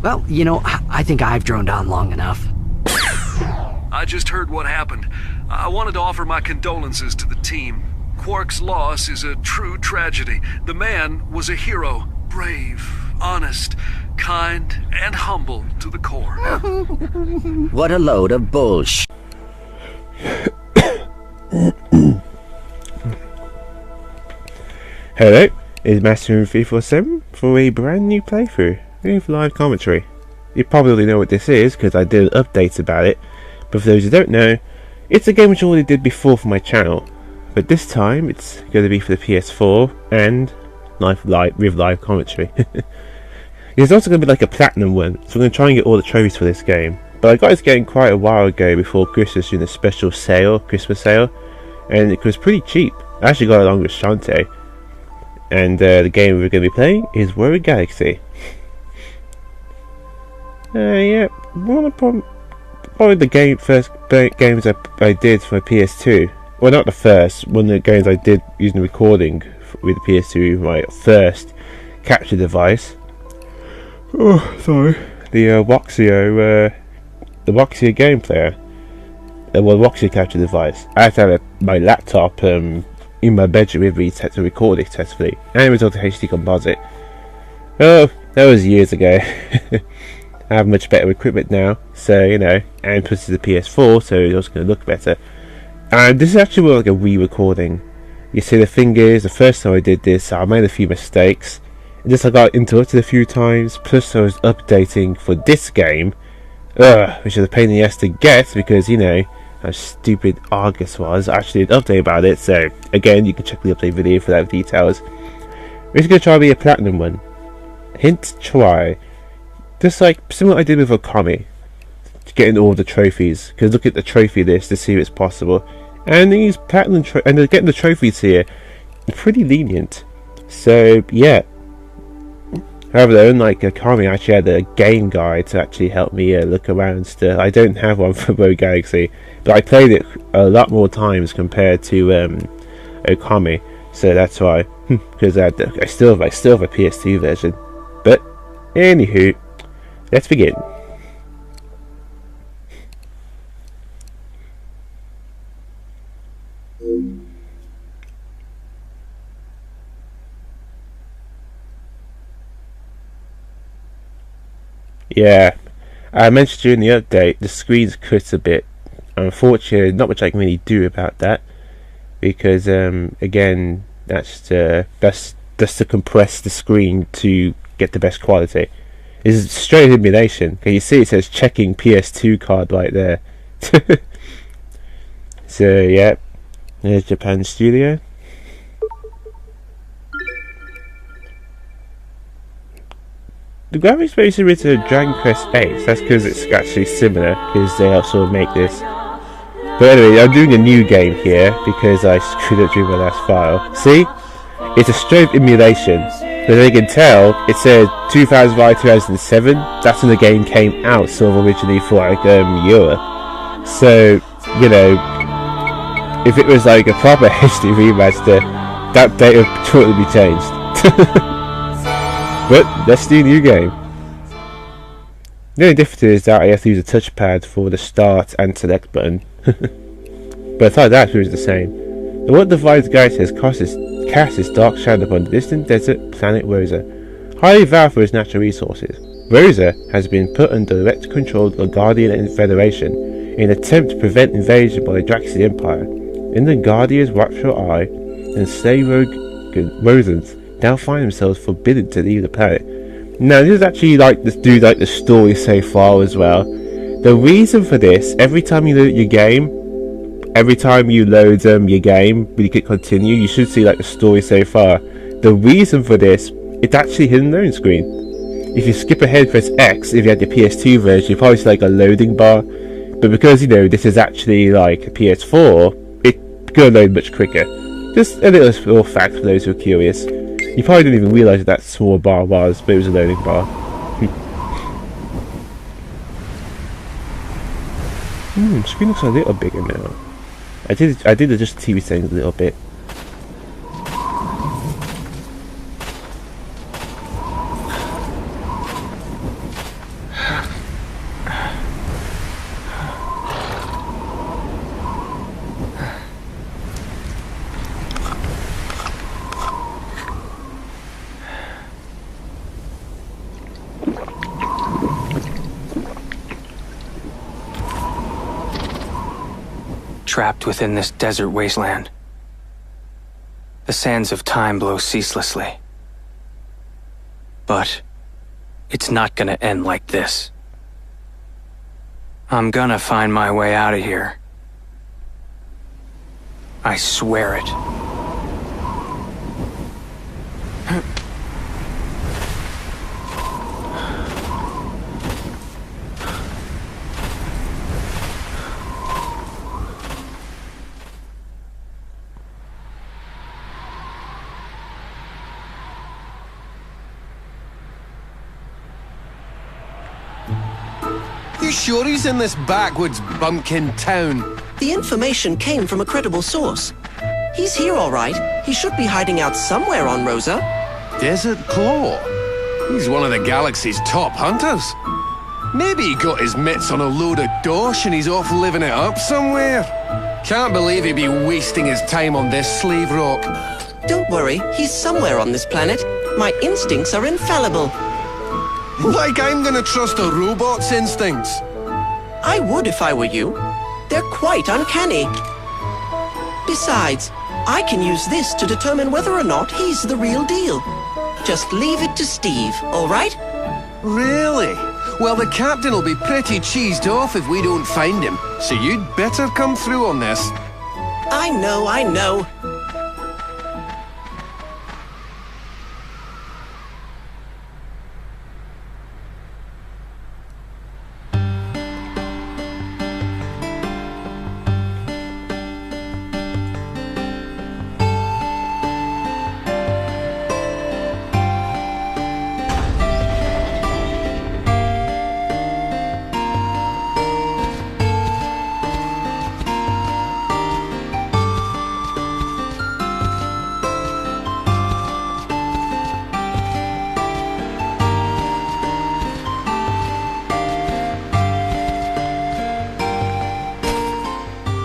Well, I think I've droned on long enough. I just heard what happened. I wanted to offer my condolences to the team. Quark's loss is a true tragedy. The man was a hero. Brave, honest, kind, and humble to the core. What a load of bullshit. Hello, it's Master347 for a brand new playthrough with live commentary. You probably already know what this is because I did an update about it, but for those who don't know, it's a game which I already did before for my channel, but this time it's going to be for the PS4 and with live commentary. It's also going to be like a platinum one, so I'm going to try and get all the trophies for this game. But I got this game quite a while ago before Christmas during the special sale, Christmas sale, and it was pretty cheap. I actually got it along with Shantae. And the game we're going to be playing is Warrior Galaxy. Yeah, probably the first games I did for my PS2. Well, not the first, one of the games I did using the recording with the PS2, my first capture device. Oh, sorry. The Voxio game player. Well, Voxio capture device. I had to have my laptop in my bedroom with me to record it successfully, and it was on HD composite. Oh, that was years ago. I have much better equipment now, so and plus the PS4, so it's also going to look better. And this is actually more like a re-recording. You see, the thing is, the first time I did this, I made a few mistakes. And just I got interrupted a few times. Plus, I was updating for this game, which is a pain in the ass to get because how stupid Argus was. I actually did an update about it, so again, you can check the update video for that details. We're just going to try to be a platinum one. Hint, try. Just like similar I did with Okami, getting all the trophies. Because look at the trophy list to see if it's possible. And these platinum and getting the trophies here, pretty lenient. So yeah. However, though, unlike Okami, I actually had a game guide to actually help me look around stuff. I don't have one for Warrior Galaxy, but I played it a lot more times compared to Okami, so that's why. Because I still have a PS2 version. But anywho, let's begin. Yeah, I mentioned during the update the screen's cut a bit. Unfortunately, not much I can really do about that because again, that's just to compress the screen to get the best quality. This is straight emulation. Can you see it says checking PS2 card right there? So yeah, there's Japan Studio. The graphics very similar to Dragon Quest 8, that's because it's actually similar, because they also make this. But anyway, I'm doing a new game here, because I screwed up during my last file. See? It's a straight emulation. But as you can tell, it says 2005-2007, that's when the game came out, sort of originally for like Europe. So, if it was like a proper HD remaster, that date would totally be changed. But let's do a new game. The only difference is that I have to use a touchpad for the start and select button. But aside that, it's the same. The what divides galaxy has cast its dark shadow upon the distant desert planet Rosa, highly valued for its natural resources. Rosa has been put under direct control of the Guardian Federation in an attempt to prevent invasion by the Draxian Empire. In the Guardian's watchful eye, and slave Rosans now find themselves forbidden to leave the planet. Now, this is actually like the story so far as well. The reason for this, every time you load your game, when you click continue, you should see like the story so far. The reason for this, it's actually hidden loading screen. If you skip ahead, press X, if you had your PS2 version, you probably see like a loading bar. But because this is actually like a PS4, it's gonna load much quicker. Just a little fact for those who are curious. You probably didn't even realise that small bar was, but it was a loading bar. Screen looks a little bigger now. I did adjust the TV settings a little bit. Trapped within this desert wasteland. The sands of time blow ceaselessly. But it's not gonna end like this. I'm gonna find my way out of here. I swear it. You sure he's in this backwoods bumpkin town? The information came from a credible source. He's here all right. He should be hiding out somewhere on Rosa. Desert Claw? He's one of the galaxy's top hunters. Maybe he got his mitts on a load of dosh and he's off living it up somewhere. Can't believe he'd be wasting his time on this slave rock. Don't worry, he's somewhere on this planet. My instincts are infallible. Like I'm gonna trust a robot's instincts. I would if I were you. They're quite uncanny. Besides, I can use this to determine whether or not he's the real deal. Just leave it to Steve, all right? Really? Well, the captain will be pretty cheesed off if we don't find him, so you'd better come through on this. I know.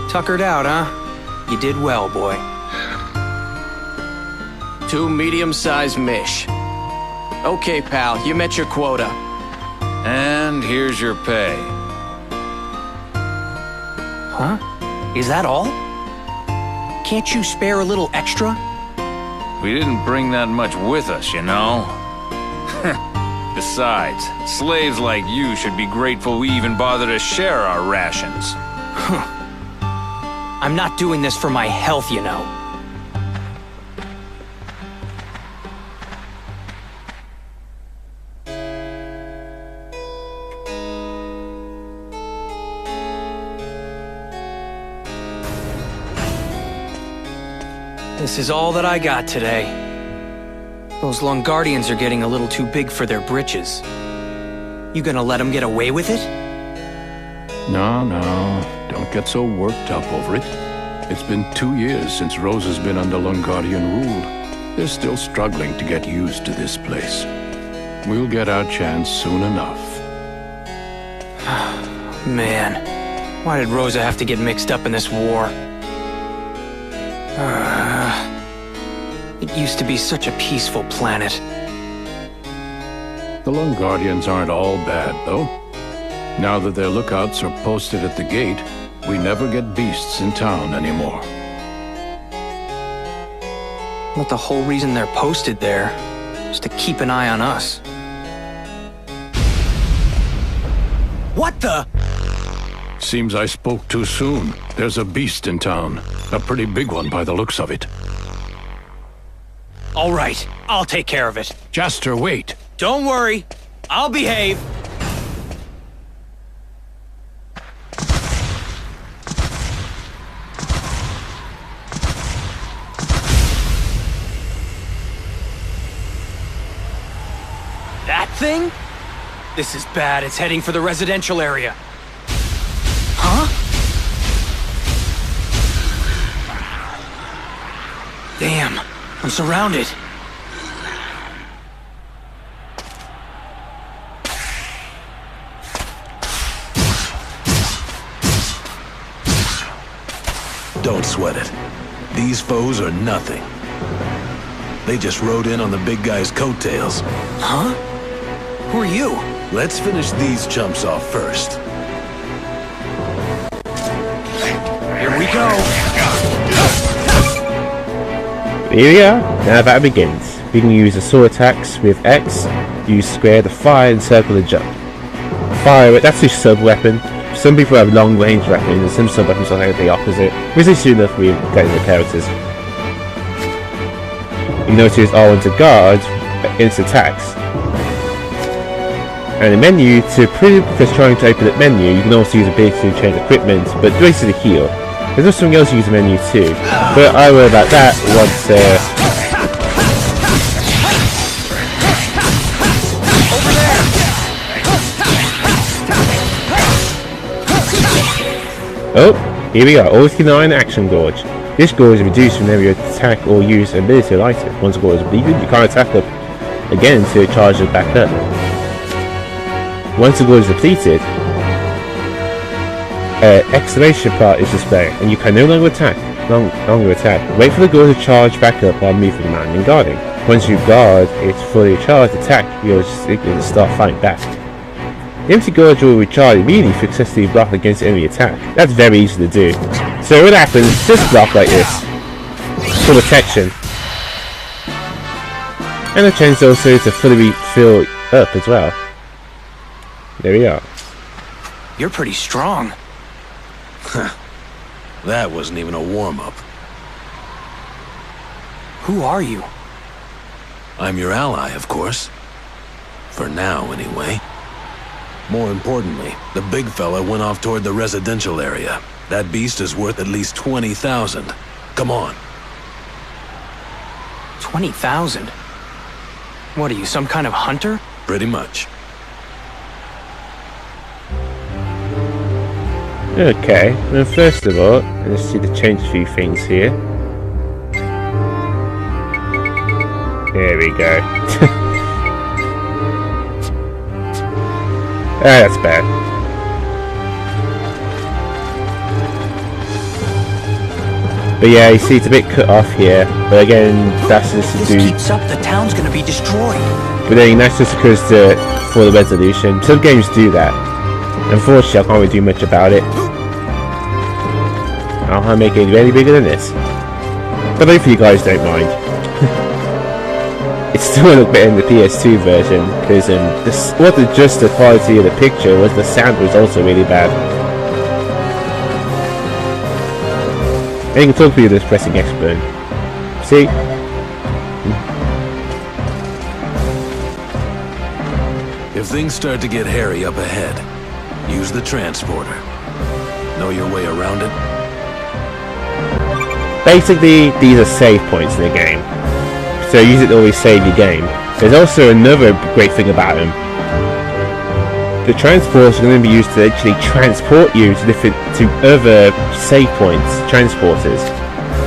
Tuckered out, huh? You did well, boy. 2 medium-sized mish. Okay, pal, you met your quota. And here's your pay. Huh? Is that all? Can't you spare a little extra? We didn't bring that much with us, you know? Besides, slaves like you should be grateful we even bother to share our rations. I'm not doing this for my health, you know. This is all that I got today. Those Longardians are getting a little too big for their britches. You gonna let them get away with it? No, don't get so worked up over it. It's been 2 years since Rosa's been under Longardian rule. They're still struggling to get used to this place. We'll get our chance soon enough. Man, why did Rosa have to get mixed up in this war? It used to be such a peaceful planet. The Longardians aren't all bad, though. Now that their lookouts are posted at the gate, we never get beasts in town anymore. But the whole reason they're posted there is to keep an eye on us. What the? Seems I spoke too soon. There's a beast in town. A pretty big one by the looks of it. All right, I'll take care of it. Jaster, wait. Don't worry, I'll behave. That thing? This is bad. It's heading for the residential area. Huh? Damn, I'm surrounded. Don't sweat it. These foes are nothing. They just rode in on the big guy's coattails. Huh? Who are you? Let's finish these chumps off first. Here we go. Here we are. Now that begins. We can use the sword attacks with X, use square to fire and circle to jump. Fire, that's a sub weapon. Some people have long range weapons and some sub weapons are like the opposite. Which is soon enough we get into the characters. You notice R1 to guard against attacks. And the menu, because trying to open that menu, you can also use ability to change equipment, but basically heal. There's also something else to use the menu too, but I worry about that once Oh, here we go, always keep an eye on the action gauge. This gauge is reduced whenever you attack or use an ability to light it. Once the gauge is depleted, you can't attack up again until it charges back up. Once the gauge is depleted, exclamation part is displayed, and you can no longer attack. Wait for the gauge to charge back up while moving around and guarding. Once you guard its fully charged attack, you'll just start fighting back. The empty gauge will recharge immediately if you successfully block against enemy attack. That's very easy to do. So what happens, just block like this. For protection. And a chance also to fully fill up as well. There we are. You're pretty strong. That wasn't even a warm-up. Who are you? I'm your ally, of course. For now, anyway. More importantly, the big fella went off toward the residential area. That beast is worth at least 20,000. Come on. 20,000? What are you, some kind of hunter? Pretty much. Okay, well first of all, let's see to change a few things here. There we go. That's bad. But yeah, you see it's a bit cut off here, but again, that's just to do... If this keeps up, the town's gonna be destroyed. But then that's just because for the resolution. Some games do that. Unfortunately, I can't really do much about it. I'll make it really bigger than this. But hopefully you guys don't mind. It still look better in the PS2 version, because it wasn't just the quality of the picture, was the sound was also really bad. And you can talk to you just pressing X button. See? If things start to get hairy up ahead, use the transporter. Know your way around it? Basically, these are save points in the game. So use it to always save your game. There's also another great thing about them. The transporters are going to be used to actually transport you to other save points, transporters,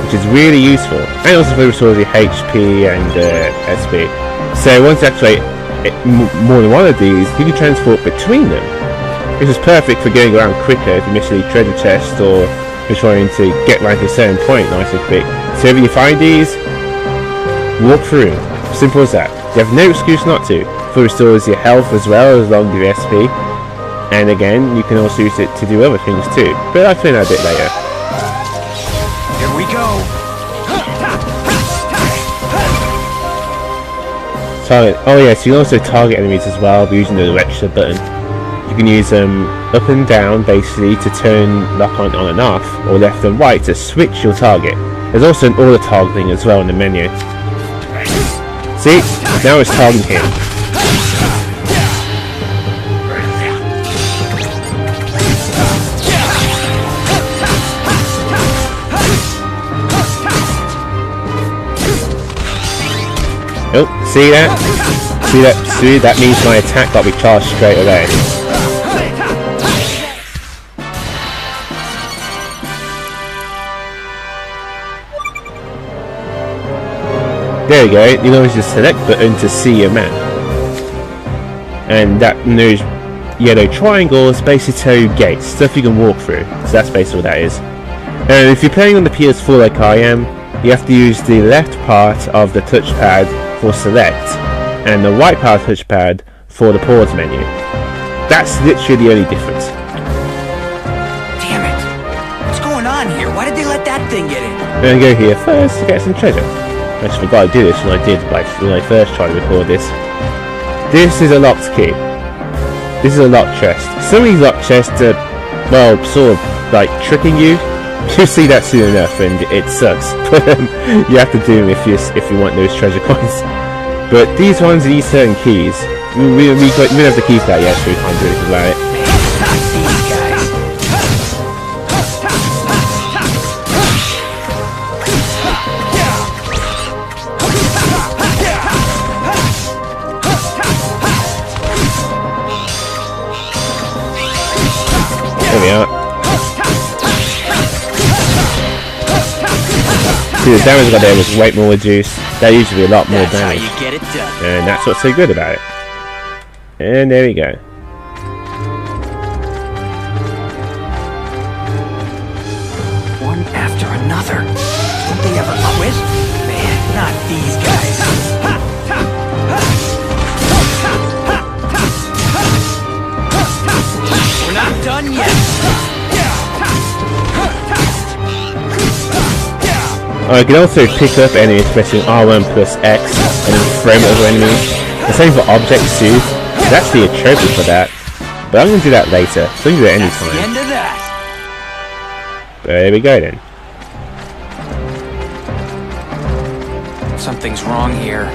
which is really useful. And also for restores your HP and SP. So once you activate more than one of these, you can transport between them. This is perfect for going around quicker if you miss any treasure chest or you're trying to get right to a certain point nice and quick. So if you find these, walk through. Simple as that. You have no excuse not to. It restores your health as well as long as your SP. And again, you can also use it to do other things too. But I'll explain that a bit later. Here we go. Target. Oh yes, you can also target enemies as well by using the direction button. You can use them up and down basically to turn lock on and off, or left and right to switch your target. There's also an auto targeting as well in the menu. See? Now it's targeting him. Oh, see that? See that? See, that means my attack got recharged straight away. There you go, you can use the select button to see your map. And those yellow triangles basically tell you gates, stuff you can walk through. So that's basically what that is. And if you're playing on the PS4 like I am, you have to use the left part of the touchpad for select, and the right part of the touchpad for the pause menu. That's literally the only difference. Damn it! What's going on here? Why did they let that thing get in? I'm gonna go here first to get some treasure. I just forgot to do this when I first tried to record this. This is a locked key. This is a locked chest. Some of these locked chests are, well, sort of like tricking you. You'll see that soon enough, and it sucks. But you have to do them if you want those treasure coins. But these ones need certain keys. We don't have the keys for that yet, so we can't do anything about it. There we are. See, the damage I got there was way more reduced. That used to be a lot more damage. How you get it done. And that's what's so good about it. And there we go. One after another. Don't they ever quit? Man, not these guys. We're not done yet. I can also pick up enemies pressing R1 plus X and then frame over enemies. The same for objects too. There's actually a trophy for that. But I'm going to do that later, so I can do it anytime. The end of that. But there we go then. Something's wrong here.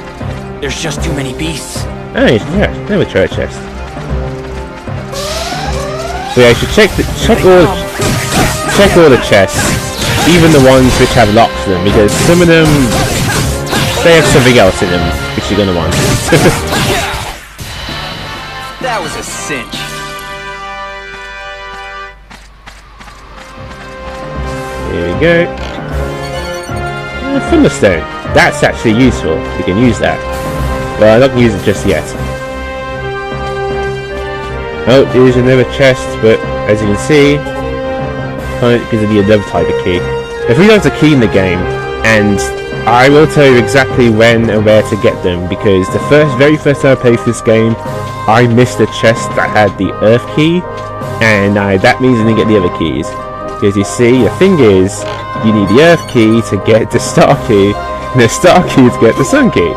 There's just too many beasts. Oh, yeah, another treasure chest. So yeah, you should check all the chests, even the ones which have locks in them, because some of them, they have something else in them which you're gonna want. That was a cinch. Here we go. Thunderstone. That's actually useful. We can use that. But I'm not going to use it just yet. Oh, here's another chest, but as you can see, it's going to be another type of key. There's 3 types of key in the game, and I will tell you exactly when and where to get them, because the very first time I played this game, I missed a chest that had the Earth key, and that means I didn't get the other keys. Because you see, the thing is, you need the Earth key to get the Star key, and the Star key to get the Sun key.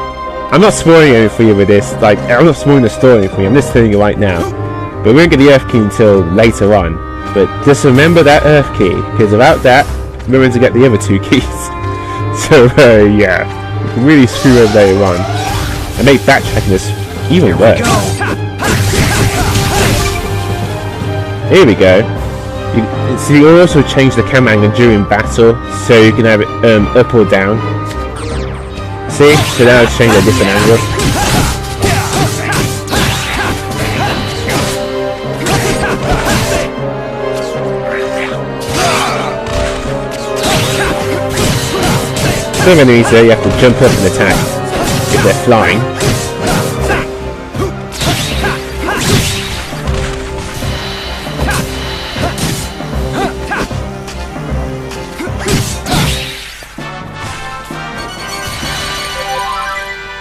I'm not spoiling anything for you with this, I'm not spoiling the story for you, I'm just telling you right now. But we won't get the Earth key until later on. But just remember that Earth key, because without that, remember to get the other 2 keys. So, yeah, you can really screw over later on. And make backtracking this even worse. Here we go. So you also change the camera angle during battle, so you can have it up or down. See? So now it's changed a different angle. Some enemies there you have to jump up and attack if they're flying.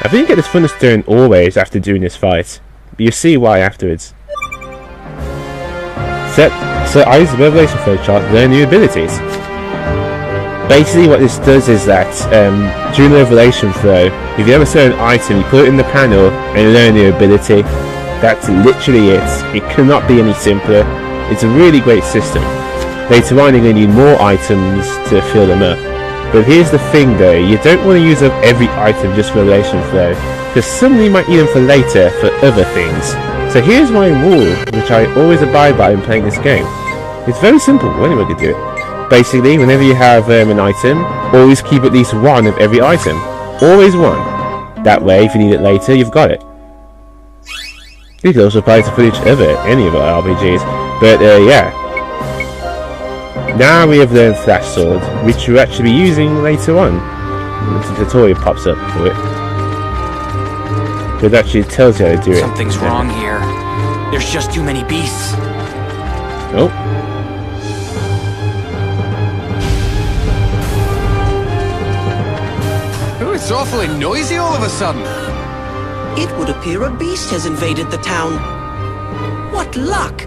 I think you get this Thunderstone always after doing this fight, but you'll see why afterwards. So I use the Revelation Flowchart to learn new abilities. Basically what this does is that during the Revelation Flow, if you have a certain item, you put it in the panel and learn the ability. That's literally it. It cannot be any simpler. It's a really great system. Later on you're going to need more items to fill them up. But here's the thing though, you don't want to use up every item just for Revelation Flow, because suddenly you might need them for later for other things. So here's my rule, which I always abide by when playing this game. It's very simple, anyone can do it. Basically, whenever you have an item, always keep at least 1 of every item. Always 1. That way, if you need it later, you've got it. You can also apply it to pretty much any of our RPGs. But yeah. Now we have learned Flash Sword, which we'll actually be using later on. The tutorial pops up for it. But it actually tells you how to do it. Something's wrong here. There's just too many beasts. Oh. It's awfully noisy all of a sudden. It would appear a beast has invaded the town. What luck!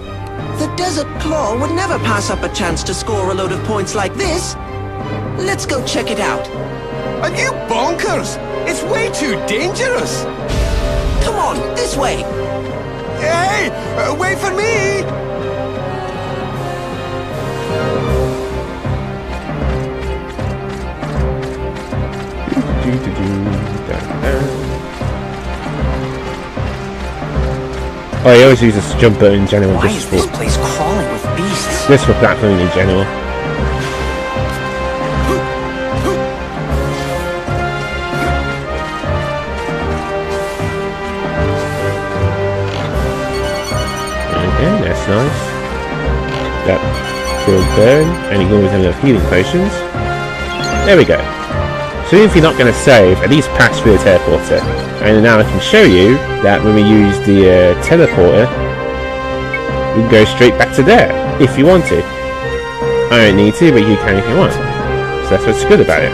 The Desert Claw would never pass up a chance to score a load of points like this. Let's go check it out. Are you bonkers? It's way too dangerous. Come on, this way. Hey, wait for me. Oh, he always uses jump button in general. Why is this place crawling with beasts? Just for platforming in general. Okay, that's nice. That will burn, and you can always have enough healing potions. There we go. So if you're not going to save, at least pass through the teleporter. And now I can show you that when we use the teleporter, we can go straight back to there, if you want to. I don't need to, but you can if you want. So that's what's good about it.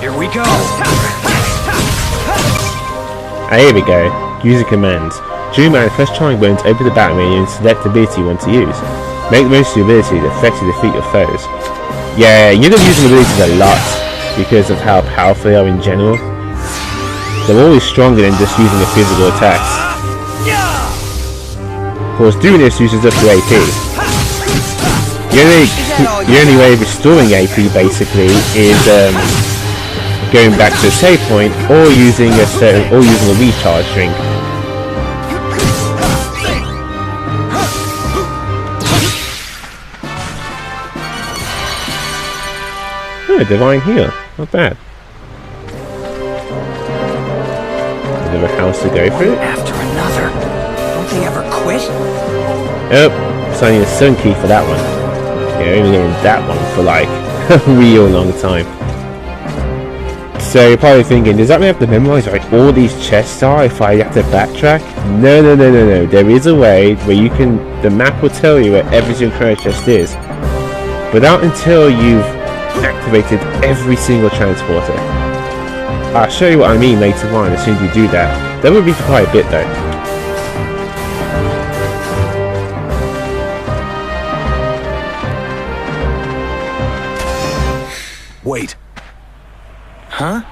Here we go! Here we go. Use a command. During mana, press triangle button to open the battle menu and select the ability you want to use. Make the most of your ability that effectively defeat your foes. Yeah, you end up using abilities a lot because of how powerful they are in general. They're always stronger than just using a physical attacks. Of course, doing this uses up your AP. The only way of restoring AP basically is going back to a save point or using a recharge drink. Oh, divine heal, not bad. Another house to go through. After another. Don't they ever quit? Oh, signing a sun key for that one. Yeah, only getting that one for like a real long time. So you're probably thinking, does that mean I have to memorize where all these chests are if I have to backtrack? No. There is a way where you can. The map will tell you where every single treasure chest is, but not until you've activated every single transporter. I'll show you what I mean later on as soon as you do that. That would be for quite a bit though. Wait. Huh?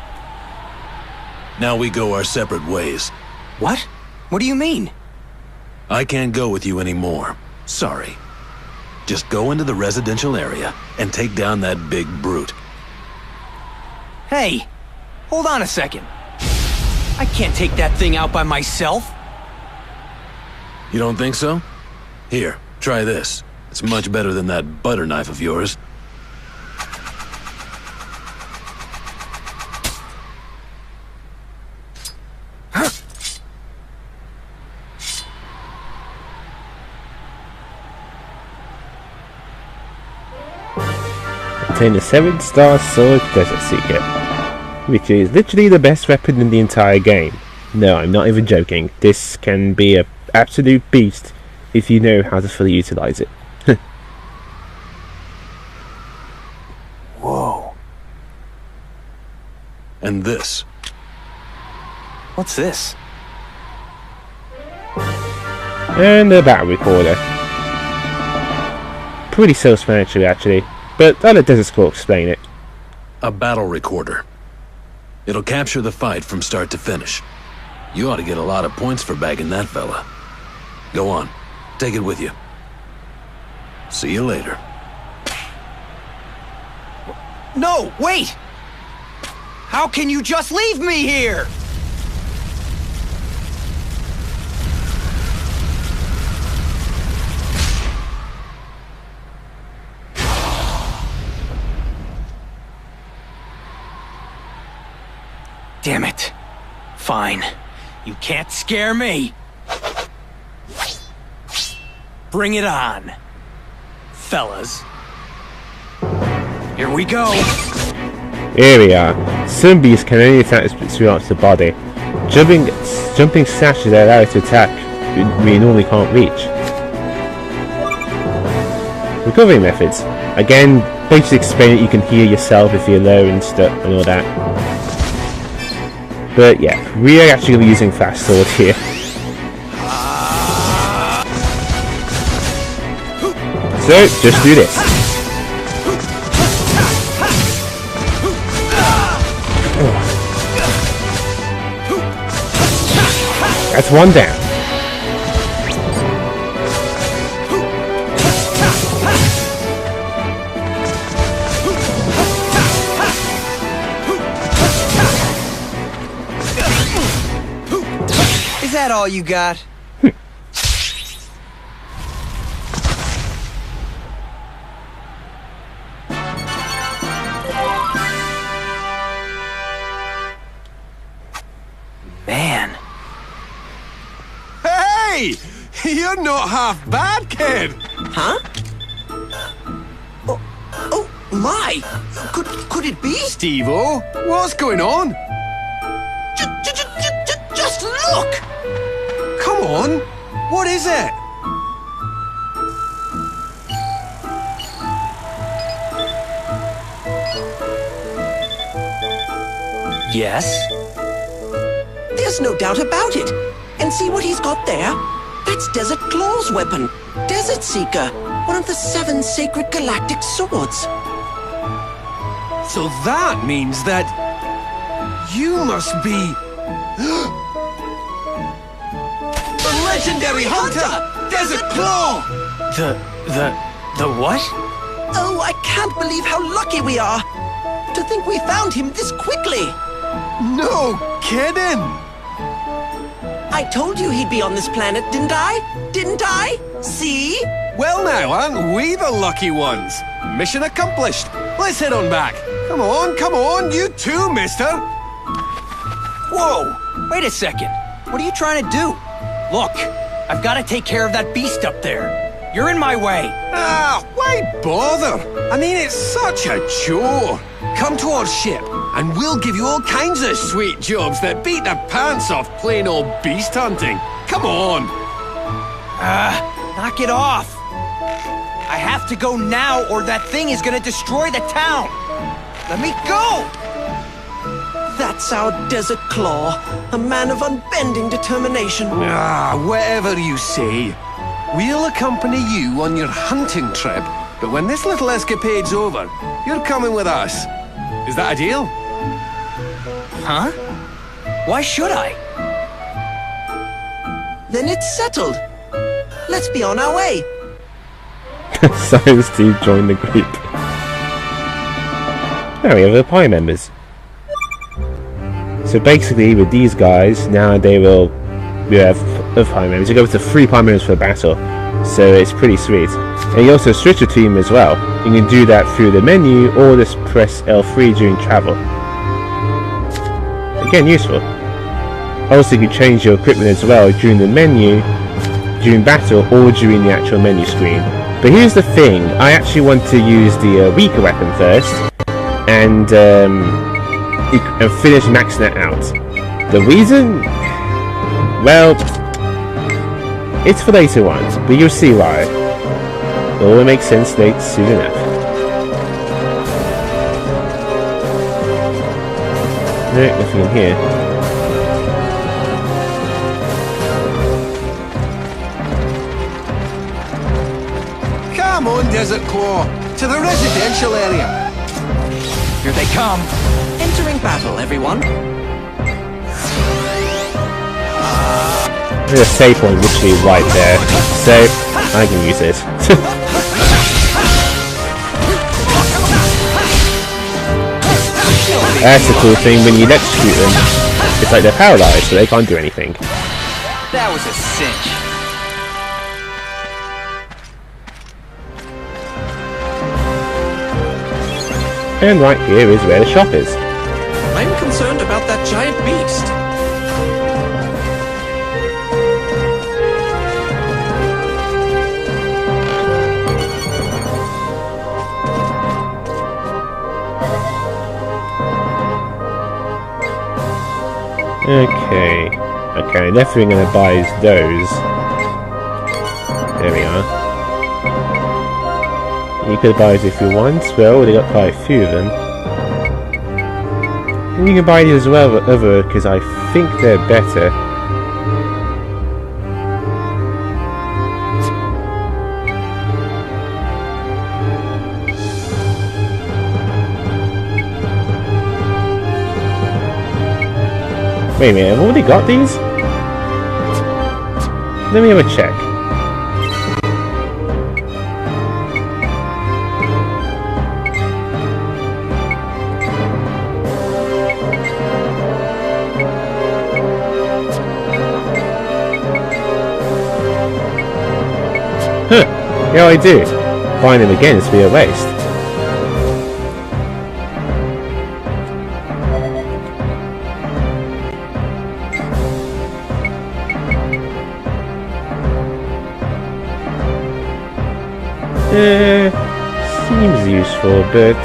Now we go our separate ways. What? What do you mean? I can't go with you anymore. Sorry. Just go into the residential area and take down that big brute. Hey, hold on a second. I can't take that thing out by myself. You don't think so? Here, try this. It's much better than that butter knife of yours. Obtain the 7-star Sword Desert Seeker, which is literally the best weapon in the entire game. No, I'm not even joking. This can be an absolute beast if you know how to fully utilize it. Whoa. And this. What's this? And the battle recorder. Pretty self-explanatory actually, but I'll let Desert Scroll explain it. A battle recorder. It'll capture the fight from start to finish. You ought to get a lot of points for bagging that fella. Go on, take it with you. See you later. No, wait! How can you just leave me here? Damn it. Fine. You can't scare me. Bring it on, fellas. Here we go. Here we are. Some beasts can only attack throughout the body. Jumping slashes that allow it to attack we normally can't reach. Recovery methods. Again, basically explain it, you can hear yourself if you're low and stuff and all that. But yeah, we are actually going to be using fast sword here. So, just do this. That's one down. Is that all you got? Man. Hey! You're not half bad, kid! Huh? Oh my! Could it be? Steve-O, what's going on? Just look! Come on, what is it? Yes? There's no doubt about it. And see what he's got there? That's Desert Claw's weapon. Desert Seeker, one of the 7 sacred galactic swords. So that means that you must be the legendary hunter, Desert Claw! The what? Oh, I can't believe how lucky we are. To think we found him this quickly. No kidding! I told you he'd be on this planet, didn't I? Didn't I? See? Well now, aren't we the lucky ones? Mission accomplished. Let's head on back. Come on, you too, mister. Whoa! Wait a second. What are you trying to do? Look, I've got to take care of that beast up there. You're in my way. Ah, why bother? I mean, it's such a chore. Come to our ship, and we'll give you all kinds of sweet jobs that beat the pants off plain old beast hunting. Come on. Knock it off. I have to go now, or that thing is gonna destroy the town. Let me go! That's our Desert Claw, a man of unbending determination. Ah, whatever you say. We'll accompany you on your hunting trip, but when this little escapade's over, you're coming with us. Is that a deal? Huh? Why should I? Then it's settled. Let's be on our way. So Steve joined the group. Now we have the Pi members. So basically with these guys, now we have the Pi members. You go to 3 Pi members for battle. So it's pretty sweet. And you also switch a team as well. You can do that through the menu or just press L3 during travel. Again, useful. Also you can change your equipment as well during the menu, during battle, or during the actual menu screen. But here's the thing, I actually want to use the weaker weapon first, and finish maxing it out. The reason? Well, it's for later ones, but you'll see why. It all makes sense late soon enough. No, nothing in here. Come on, Desert Claw, to the residential area. Here they come. Entering battle, everyone. There's a save point literally right there, so I can use it. That's the cool thing, when you electrocute them, it's like they're paralyzed, so they can't do anything. That was a cinch. And right here is where the shop is. I'm concerned about that giant beast. Okay, next thing we're gonna buy is those. There we are. You could buy these if you want. Well, they got quite a few of them. And you can buy these as well, other, because I think they're better. Wait a minute, I've already got these? Let me have a check. Huh, yeah I do. Buying them again is to be a waste. Seems useful, but...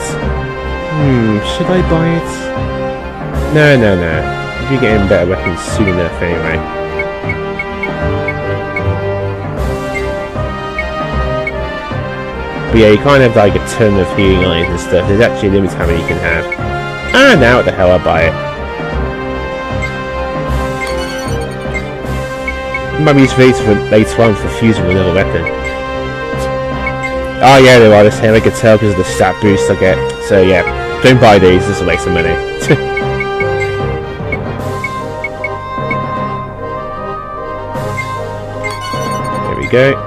should I buy it? No. You're getting better weapons soon enough anyway. But yeah, you can't have like a ton of healing items and stuff. There's actually a limit to how many you can have. And now what the hell, I'll buy it. Might be used later on for fusing with another weapon. Oh yeah, there are the same. I could tell because of the stat boost I get. So yeah, don't buy these. This is a waste of money. There we go.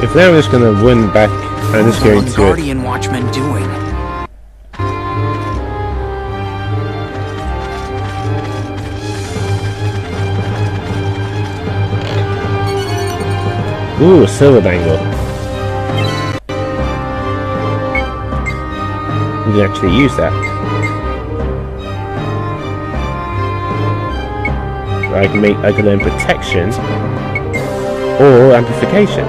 If now I'm just going to run back, I'm just going to... Guardian Watchmen doing? Ooh, a silver bangle. We can actually use that. I can learn protection or amplification.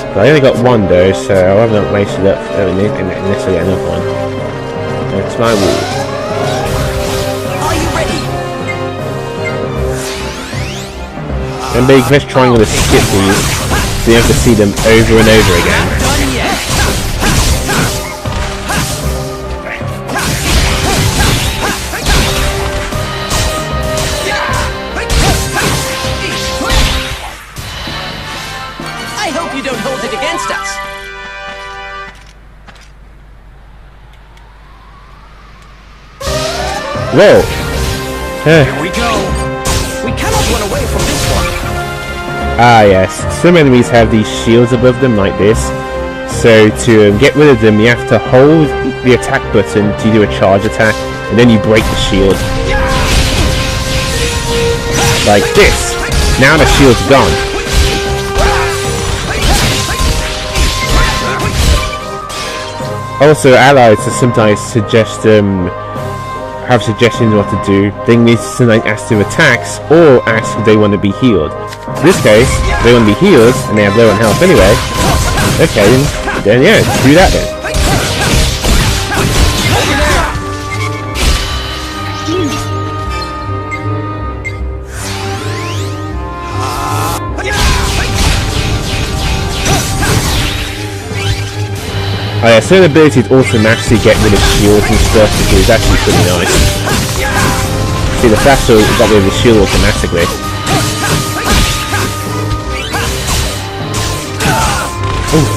But I only got one though, so I haven't wasted up unless I get another one. That's my rule. Are you ready? Remember, you can press triangle to skip these, so you have to see them over and over again. Done yet. I hope you don't hold it against us. Whoa! Here we go. We cannot run away from this one. Ah yes, some enemies have these shields above them like this. So to get rid of them, you have to hold the attack button to do a charge attack, and then you break the shield. Like this. Now the shield's gone. Also, allies sometimes suggest have suggestions what to do. They need to sometimes ask them attacks or ask if they want to be healed. In this case, they want to be healed and they have low on health anyway. Okay, then yeah, do that then. Oh yeah, certain abilities automatically get rid of shields and stuff, which is actually pretty nice. See, the Faster got rid of the shield automatically. Oof.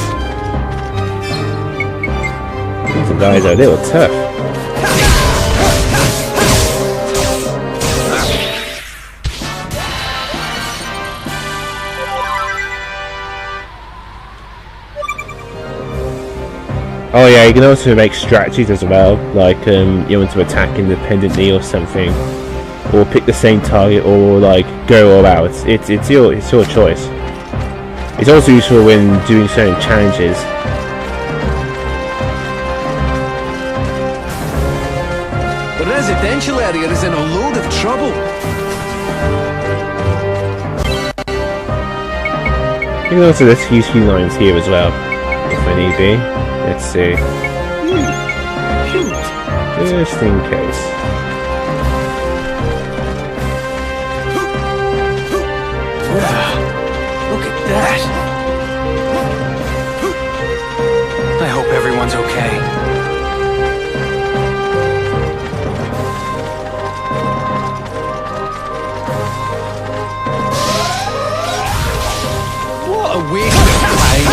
These guys are a little tough. Oh yeah, you can also make strategies as well, like you want to attack independently or something, or pick the same target, or like go all out. It's your choice. It's also useful when doing certain challenges. The residential area is in a load of trouble. You can also just use healing lines here as well. if I need be. Let's see. Just in case. Look at that! I hope everyone's okay. What a waste of time!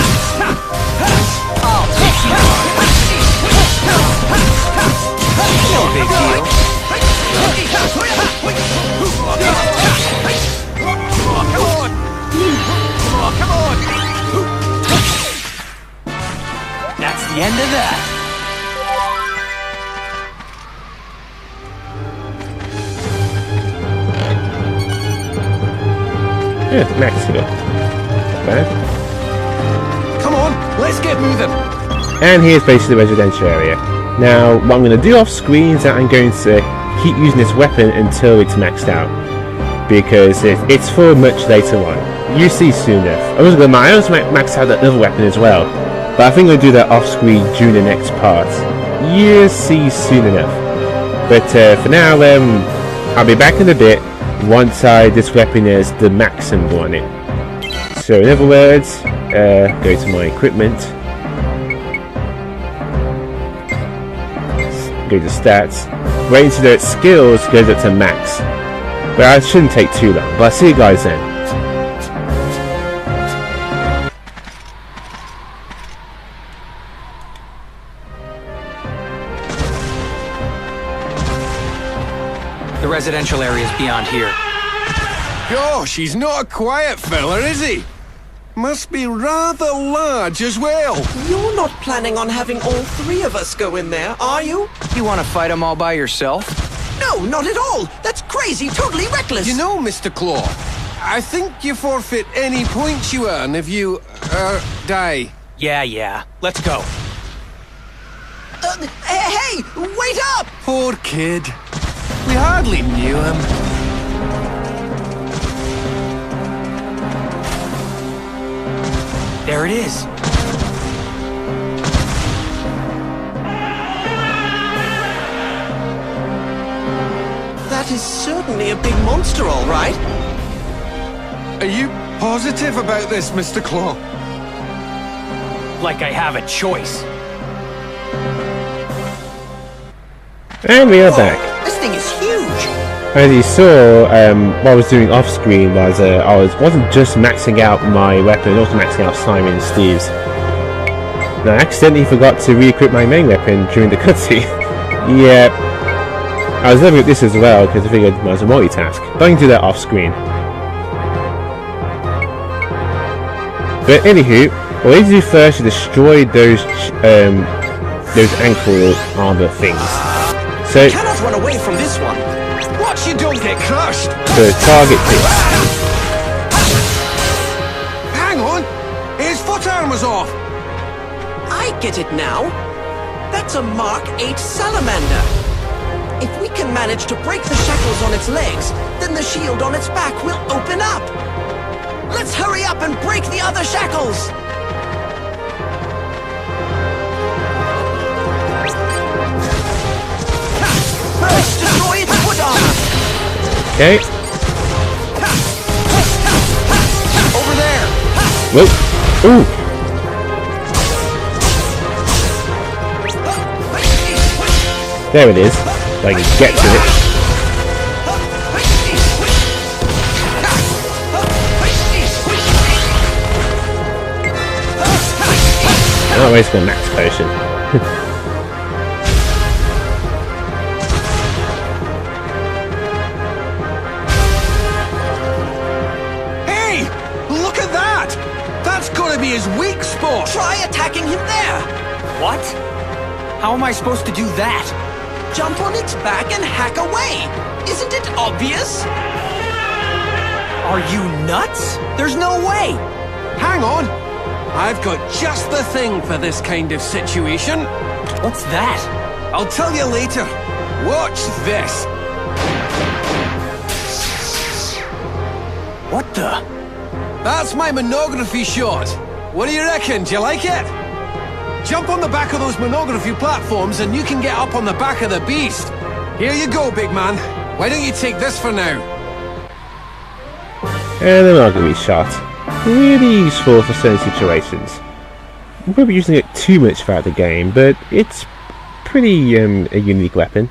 I'll take you on. No big deal. Come on! That's the end of that. Yeah, max here. Not bad. Come on, let's get moving. And here's basically the residential area. Now, what I'm going to do off screen is that I'm going to keep using this weapon until it's maxed out. Because it's for much later on. You see soon enough. I was going to max out that other weapon as well. But I think I'm going to do that off screen during the next part. You'll see soon enough. But for now, I'll be back in a bit once this weapon has the max symbol on it. So in other words, go to my equipment. Go to stats. Wait until the skills goes up to max. But it shouldn't take too long. But I'll see you guys then. The residential area is beyond here. Gosh, he's not a quiet fella, is he? Must be rather large as well. You're not planning on having all three of us go in there, are you? You want to fight them all by yourself? No, not at all. That's crazy, totally reckless. You know, Mr. Claw, I think you forfeit any points you earn if you, die. Yeah. Let's go. Hey, wait up! Poor kid. We hardly knew him. There it is. That is certainly a big monster, all right. Are you positive about this, Mr. Claw? Like I have a choice. And we are back. This thing is huge. As you saw, what I was doing off screen was I wasn't just maxing out my weapon, also maxing out Simon and Steve's. And I accidentally forgot to re-equip my main weapon during the cutscene. Yeah, I was looking at this as well because I figured it was a multitask. But I can do that off screen. But anywho, what I need to do first is destroy those ankle armor things. So You cannot run away from this one. Watch you don't get crushed. So target this. Hang on. His foot armor's off. I get it now. That's a Mark 8 salamander. If we can manage to break the shackles on its legs, then the shield on its back will open up. Let's hurry up and break the other shackles. Let's destroy its foot armor. Okay. Over there. Whoa. Ooh. There it is. I can get to it. I'm not wasting a max potion. Hey! Look at that! That's gotta be his weak spot! Try attacking him there. What? How am I supposed to do that? Jump on its back and hack away. Isn't it obvious? Are you nuts? There's no way! Hang on! I've got just the thing for this kind of situation. What's that? I'll tell you later. Watch this. What the? That's my monography shot. What do you reckon? Do you like it? Jump on the back of those monography platforms and you can get up on the back of the beast. Here you go, big man. Why don't you take this for now? And the monography shot. Really useful for certain situations. I'm probably using it too much throughout the game, but it's pretty a unique weapon.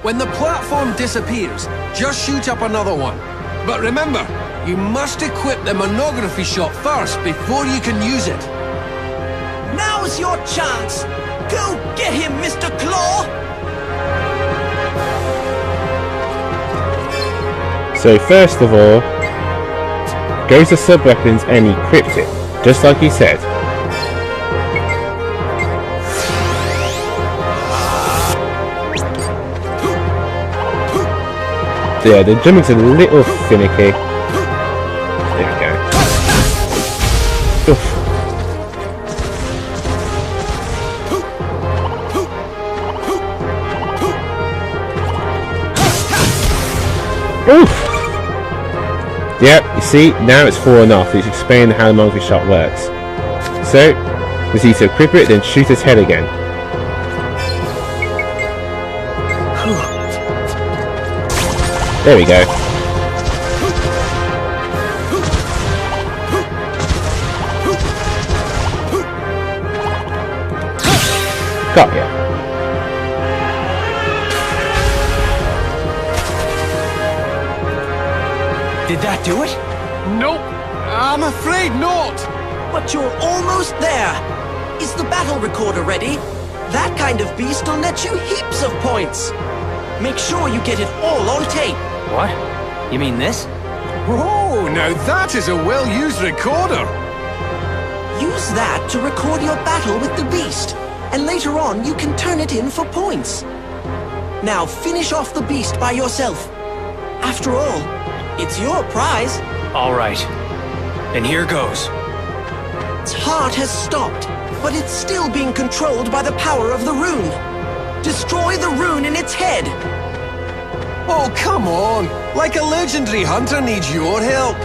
When the platform disappears, just shoot up another one. But remember, you must equip the monography shot first before you can use it. Now's your chance! Go get him, Mr. Claw! So first of all, go to sub-weapons and equip it, just like he said. Yeah, the jumping's a little finicky. There we go. Oof. Oof! Yep, you see, now it's fallen off. It's explaining how the monography shot works. So, we need to equip it, then shoot its head again. There we go. Got ya. Did that do it? Nope. I'm afraid not. But you're almost there. Is the battle recorder ready? That kind of beast will net you heaps of points. Make sure you get it all on tape. What? You mean this? Oh, now that is a well-used recorder. Use that to record your battle with the beast. And later on, you can turn it in for points. Now finish off the beast by yourself. After all, it's your prize. All right. Then here goes. Its heart has stopped, but it's still being controlled by the power of the rune. Destroy the rune in its head. Oh, come on. Like a legendary hunter needs your help.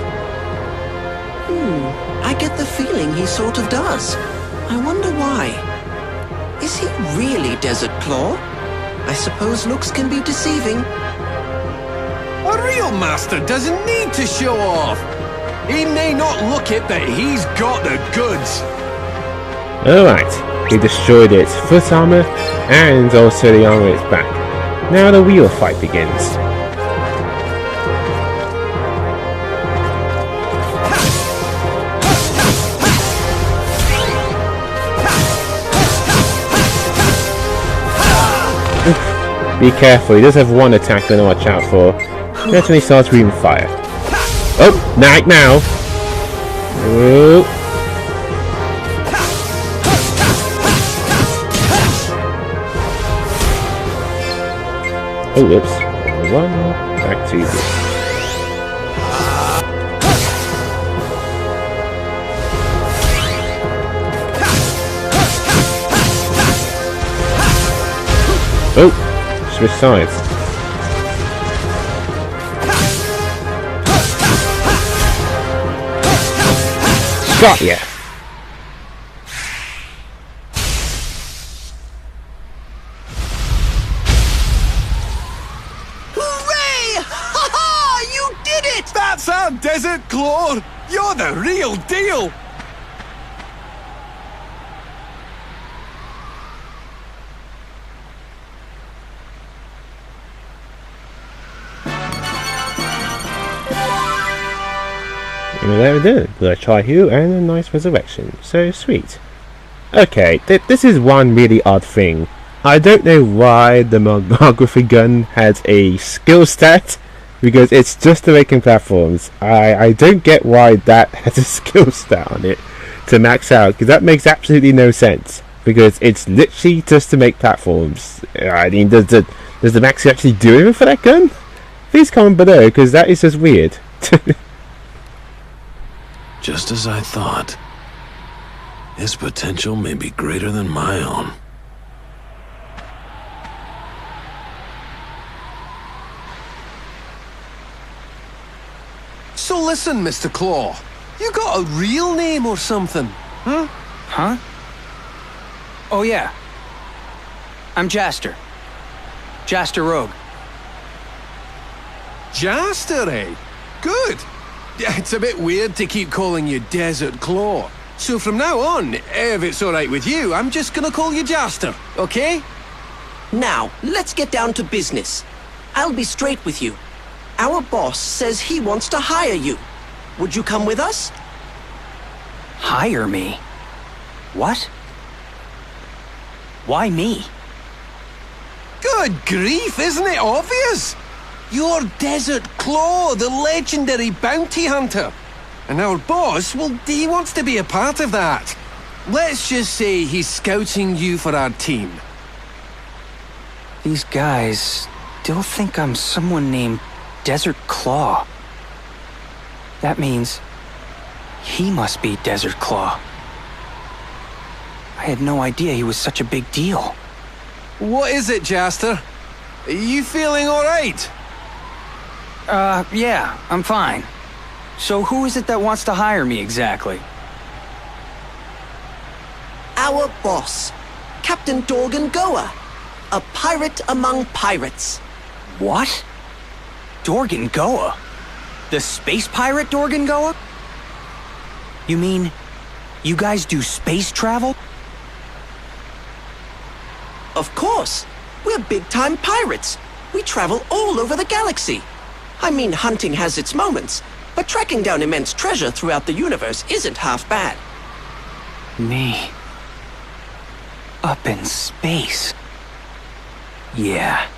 I get the feeling he sort of does. I wonder why. Is he really Desert Claw? I suppose looks can be deceiving. A real master doesn't need to show off. He may not look it, but he's got the goods. Alright, he destroyed its foot armor and also the armor on its back. Now the wheel fight begins. Be careful, he does have one attack to watch out for. That's when he starts breathing fire. Oh, night now! Oh. Oh, whoops. One, back to this. Oh, switch sides. Got ya. That's our Desert Claw! You're the real deal! And there we go, the Tri-Hue and a nice resurrection. So sweet. Okay, this is one really odd thing. I don't know why the monography gun has a skill stat, because it's just to making platforms. I don't get why that has a skill stat on it to max out, because that makes absolutely no sense. Because it's literally just to make platforms. I mean, does the maxi actually do anything for that gun? Please comment below, because that is just weird. Just as I thought. His potential may be greater than my own. So listen, Mr. Claw. You got a real name or something? Huh? Huh? Oh yeah. I'm Jaster. Jaster Rogue. Jaster, eh? Good. It's a bit weird to keep calling you Desert Claw. So from now on, if it's alright with you, I'm just gonna call you Jaster, okay? Now, let's get down to business. I'll be straight with you. Our boss says he wants to hire you. Would you come with us? Hire me? What? Why me? Good grief, isn't it obvious? You're Desert Claw, the legendary bounty hunter. And our boss, well, he wants to be a part of that. Let's just say he's scouting you for our team. These guys still think I'm someone named Desert Claw. That means he must be Desert Claw. I had no idea he was such a big deal. What is it, Jaster? Are you feeling alright? Yeah, I'm fine. So who is it that wants to hire me exactly? Our boss, Captain Dorgan Goa, a pirate among pirates. What? Dorgan Goa? The space pirate Dorgan Goa? You mean, you guys do space travel? Of course. We're big-time pirates. We travel all over the galaxy. I mean, hunting has its moments, but tracking down immense treasure throughout the universe isn't half bad. Me. Up in space. Yeah,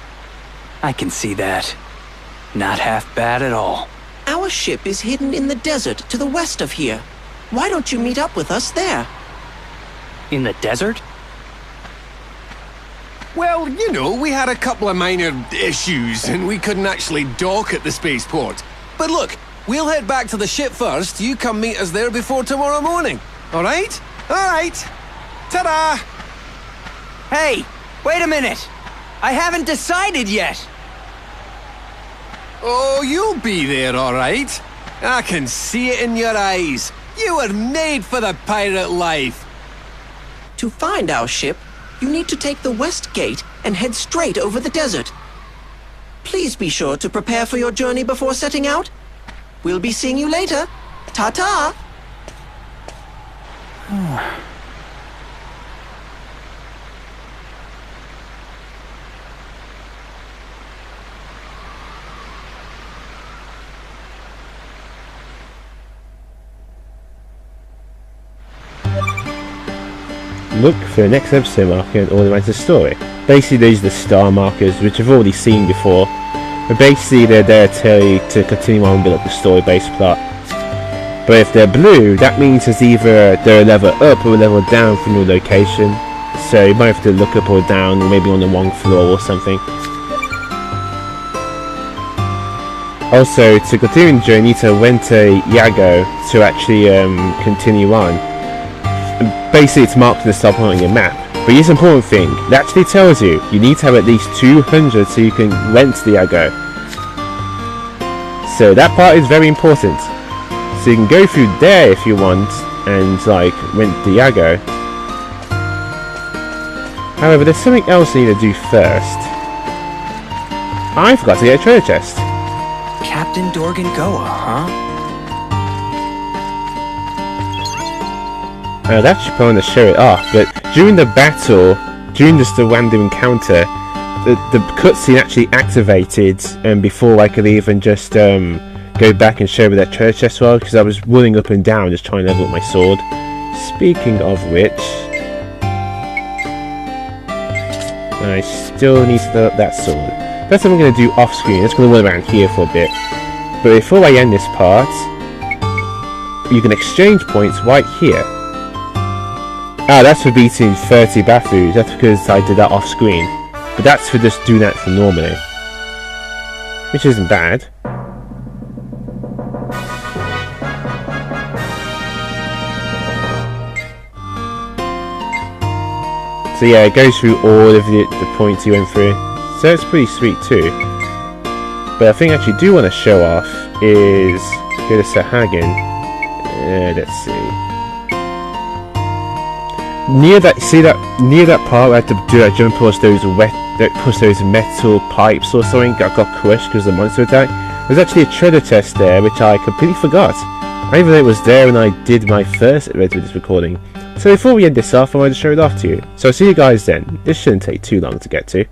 I can see that. Not half bad at all. Our ship is hidden in the desert to the west of here. Why don't you meet up with us there? In the desert? Well, you know, we had a couple of minor issues and we couldn't actually dock at the spaceport. But look, we'll head back to the ship first. You come meet us there before tomorrow morning. All right? All right. Ta-da! Hey, wait a minute. I haven't decided yet. Oh, you'll be there, all right. I can see it in your eyes. You were made for the pirate life. To find our ship, you need to take the west gate and head straight over the desert. Please be sure to prepare for your journey before setting out. We'll be seeing you later. Ta-ta! Look for the next episode marker and organise the story. Basically, these are the star markers, which I've already seen before. But basically, they're there to tell you to continue on and build up the story-based plot. But if they're blue, that means it's either they're a level up or a level down from your location. So you might have to look up or down, or maybe on the wrong floor or something. Also, to continue the journey, you need to rent a Yago to actually continue on. Basically, it's marked in the star point on your map. But here's an important thing. It actually tells you need to have at least 200 so you can rent the Yago. So that part is very important. So you can go through there if you want and like rent the Yago. However, there's something else I need to do first. I forgot to get a treasure chest. Captain Dorgan Goa, huh? That should probably show it off, but during the battle, during just the random encounter, the cutscene actually activated before I could even just go back and show where that treasure chest was, because I was running up and down just trying to level up my sword. Speaking of which, I still need to level up that sword. That's what I'm going to do off screen. I'm just going to run around here for a bit. But before I end this part, you can exchange points right here. Ah, that's for beating 30 Bafus. That's because I did that off screen. But that's for just doing that for normally. Which isn't bad. So yeah, it goes through all of the points you went through. So it's pretty sweet too. But I think I actually do want to show off is go to Sahagan. Let's see. near that part where I had to do that jump across those metal pipes or something that got crushed because of the monster attack. There's actually a treasure chest there which I completely forgot. I even though it was there when I did my first this recording. So before we end this off, I wanted to show it off to you. So I'll see you guys then. This shouldn't take too long to get to.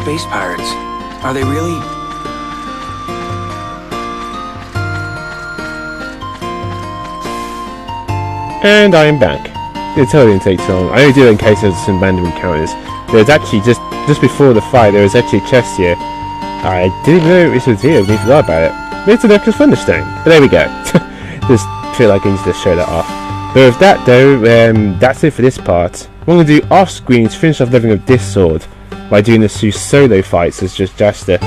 Space pirates. Are they really? And I am back. It totally didn't take too long. I only do it in case there's some random encounters. There's actually just before the fight, there was actually a chest here. I didn't even know this was here. We forgot about it. It's a Necklace Thunderstone. But there we go. Just feel like I need to show that off. But with that though, that's it for this part. What I'm going to do off screen is finish off leveling up this sword by doing the two solo fights as just Jaster.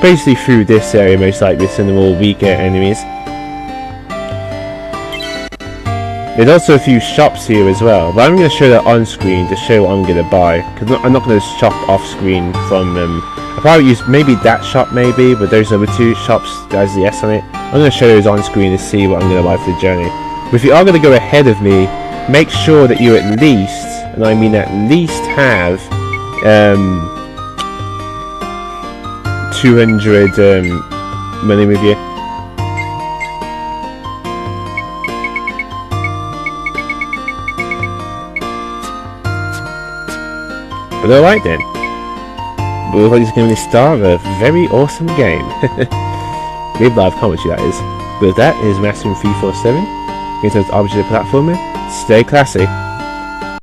Basically through this area most likely, some of the more weaker enemies. There's also a few shops here as well, but I'm going to show that on screen to show what I'm going to buy, because I'm not going to shop off screen from I'll probably use maybe that shop maybe, but those other two shops that has the S on it. I'm going to show those on screen to see what I'm going to buy for the journey. But if you are going to go ahead of me, make sure that you at least, and I mean at least have 200 money with you. But alright then. But looks like it's going to be the start of a very awesome game. With live commentary that is. But that is Maximum 347. Going to the object platformer. Stay classy.